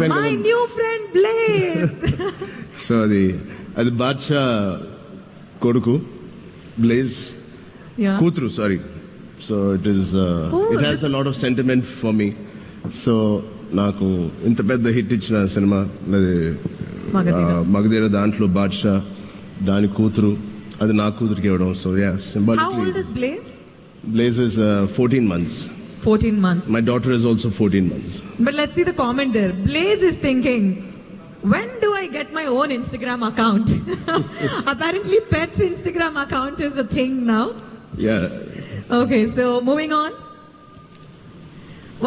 My new friend Blaze. So అది బాద్షా కొడుకు blaze కూతురు sorry. So it has a lot of sentiment for me. So నాకు ఇంత పెద్ద హిట్ ఇచ్చిన సినిమా మగధీర, దాంట్లో బాద్షా దాని కూతురు, అది నా కూతురికి ఇవ్వడం. So yeah, How old is Blaze? Blaze is 14 months. 14 months. My daughter is also 14 months. But let's see the comment there. Blaze is thinking, when do I get my own Instagram account? Apparently Pet's Instagram account is a thing now. Yeah. Okay, so moving on.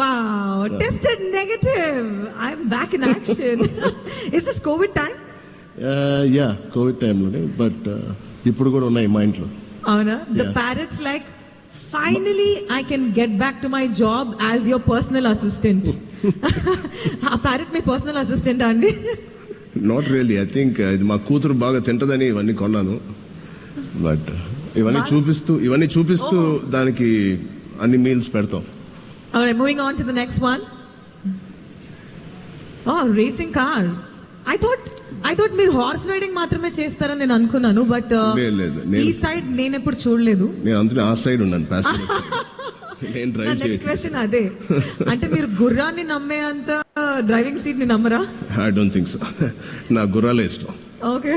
Wow, tested negative. I'm back in action. Is this COVID time? Yeah, COVID time లోనే, but ఇప్పుడు కూడా ఉన్నాయి మా ఇంట్లో. అవునా? The parrots like, finally I can get back to my job as your personal assistant. ఆ parrot మీ personal assistant అండి? Not really. I think ఇది మా కూతురు బాగా తింటదని ఇవన్నీ కొన్నాను. బట్ ఇవన్నీ చూపిస్తూ దానికి అన్ని మీల్స్ పెడతాం. Alright, moving on to the next one. Oh, racing cars. I thought మీరు హార్స్ రైడింగ్ మాత్రమే చేస్తారని నేను అనుకున్నాను, బట్ ఈ సైడ్ నేను ఎప్పుడు చూడలేదు. నేను అందులో ఆ సైడ్ ఉన్నాను, నేను డ్రైవ్ చేయను. నెక్స్ట్ క్వశ్చన్ అదే, అంటే మీరు గుర్రాన్ని నమ్మే అంత డ్రైవింగ్ సీట్ ని నమ్మరా? I don't think so. నా గుర్రాలే ఇష్టం. ఓకే,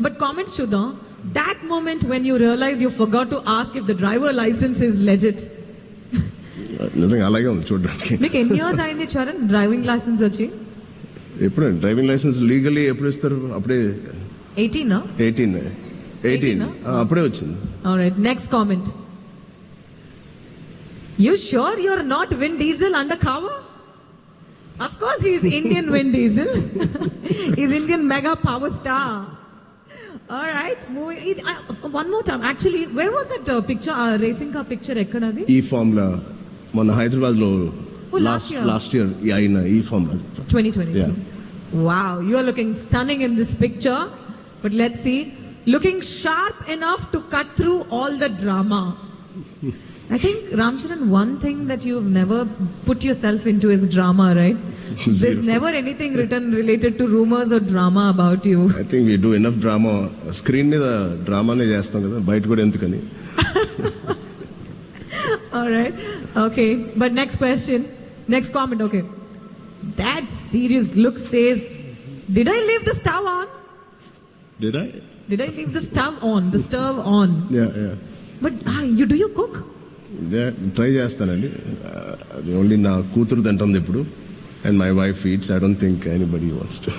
బట్ కామెంట్స్ చూద్దాం. That moment when you realize you forgot to ask if the driver license is legit. నిజంగా అలాగే ఉంది చూడడానికి. మీకు ఎన్ని ఇయర్స్ అయింది చరణ్ డ్రైవింగ్ లైసెన్స్ వచ్చి? ఎప్పుడు డ్రైవింగ్ లైసెన్స్ లీగల్లీ ఎప్పుడు ఇస్తారు? అప్పుడే 18 అప్పుడే వచ్చింది. Alright, next comment. You sure you're not Vin Diesel undercover? Of course he is Indian Vin Diesel. He's Indian mega power star. All right, one more time. Actually, where was that picture, racing car picture? ekkadadi ఈ formula మన హైదరాబాద్ లో last year అయిన ఈ formula 2022. Yeah. Wow, you are looking stunning in this picture. But let's see, looking sharp enough to cut through all the drama. I think, Ram Charan, one thing that you've never put yourself into is drama, right? There's never anything written related to rumors or drama about you. I think we do enough drama. Screen మీద డ్రామానే చేస్తాం కదా, బయట కూడా ఎందుకని. All right, okay, but next question, next comment. Okay, that serious look says, did I leave the stove on? Did I leave the stove on? The stove on. Yeah. But you cook? Try చేస్తానండి. అది only నా కూతురు తింటుంది ఇప్పుడు, and my wife eats. I don't think anybody wants to.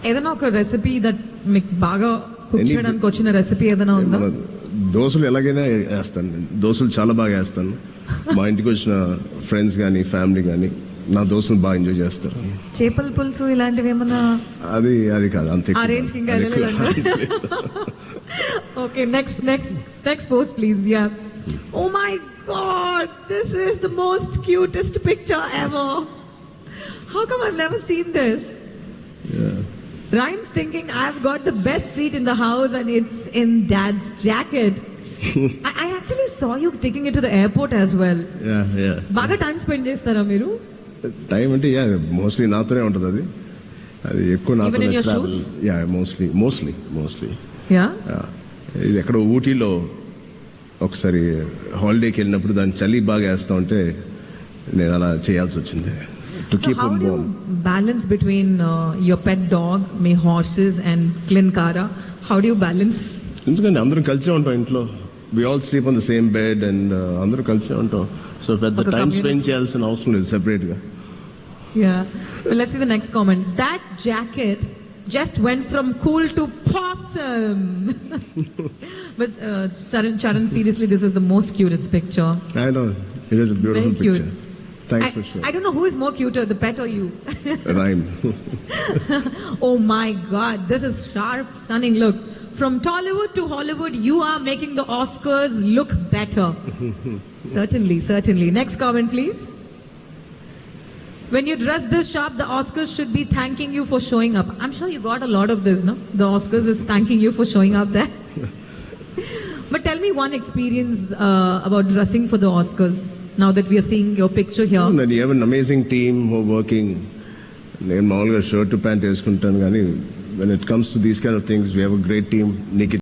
ఏదైనా ఒక recipe that మీకు బాగా కుక్ చేయడానికి వచ్చిన రెసిపీ ఏదైనా ఉందా? దోశలు ఎలాగైనా వేస్తాను నేను. దోశలు చాలా బాగా వేస్తాను. మా ఇంటికి వచ్చిన ఫ్రెండ్స్ కానీ ఫ్యామిలీ కానీ నా దోశలు బాగా ఎంజాయ్ చేస్తారు. చేపల పులుసు ఇలాంటివి ఏమన్నా? అది కాదు, అంతే. Okay, next post please. Yeah, oh my god, this is the most cutest picture ever. How come I've never seen this? Yeah. Rhymes thinking I've got the best seat in the house and it's in dad's jacket. I actually saw you taking it to the airport as well. Yeah. బాగా time spend చేస్తారా మీరు? Time అంటే mostly నాతోనే ఉంటుంది. అది ఎక్కువ నాతోనే travel. Yeah, mostly. Yeah, ఇది ఎక్కడ ఊటీలో ఒకసారి హాలిడేకి వెళ్ళినప్పుడు దాన్ని చలి బాగా వేస్తా ఉంటే నేను అలా చేయాల్సి వచ్చింది. So how do you balance between your pet dog, my horses and Klinkara? How do you balance? ఎందుకంటే అందరం కలిసే ఉంటాం ఇంట్లో. We all sleep on the same bed and అందరూ కలిసే ఉంటాం. సో పెద్ద టైం స్పెండ్ చేయాల్సిన అవసరం లేదు సెపరేట్ గా. Yeah. Well, let's see the next comment. That jacket just went from cool to possum. But Charan, seriously, this is the most cutest picture. I know, it is a beautiful picture. Thanks for sure. I don't know who is more cuter, the pet or you. Rhyme. Oh my god, this is sharp, stunning. Look, from Tollywood to Hollywood, you are making the Oscars look better. Certainly. Next comment please. When you dress this sharp, the Oscars should be thanking you for showing up. I'm sure you got a lot of this, no? The Oscars is thanking you for showing up there. But tell me one experience about dressing for the Oscars, now that we are seeing your picture here. And you have an amazing team who are working నేను మామూలుగా shirt pant వేసుకుంటాను కానీ when it comes to these kind of things we have a great team.